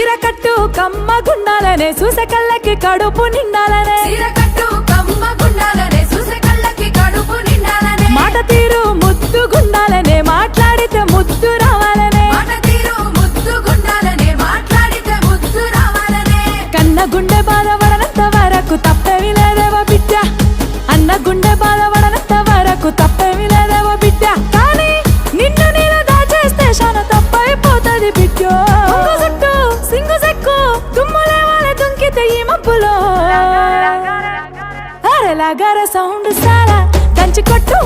చీర కట్టు కమ్మ గుండాలనే చూసే కళ్ళకి కడుపు నిండాలనే మాట తీరు ముద్దు గుండాలనే మాట్లాడితే ముద్దు రావాలనే కన్న గుండె బాధపడనంత వరకు తప్పేమి లేదేవో బిడ్డ అన్న గుండె బాధపడనంత వరకు తప్పేమి లేదేవో బిడ్డ కానీ నిన్ను నేను దాచేస్తే శాన తప్పైపోతుంది బిడ్డో చుట్టూ సింగు సెక్కు తుమ్ములే వాళ్ళ దుంకితే ఈ మబ్బులో అరే లాగార సౌండ్ సారా దంచి కొట్టు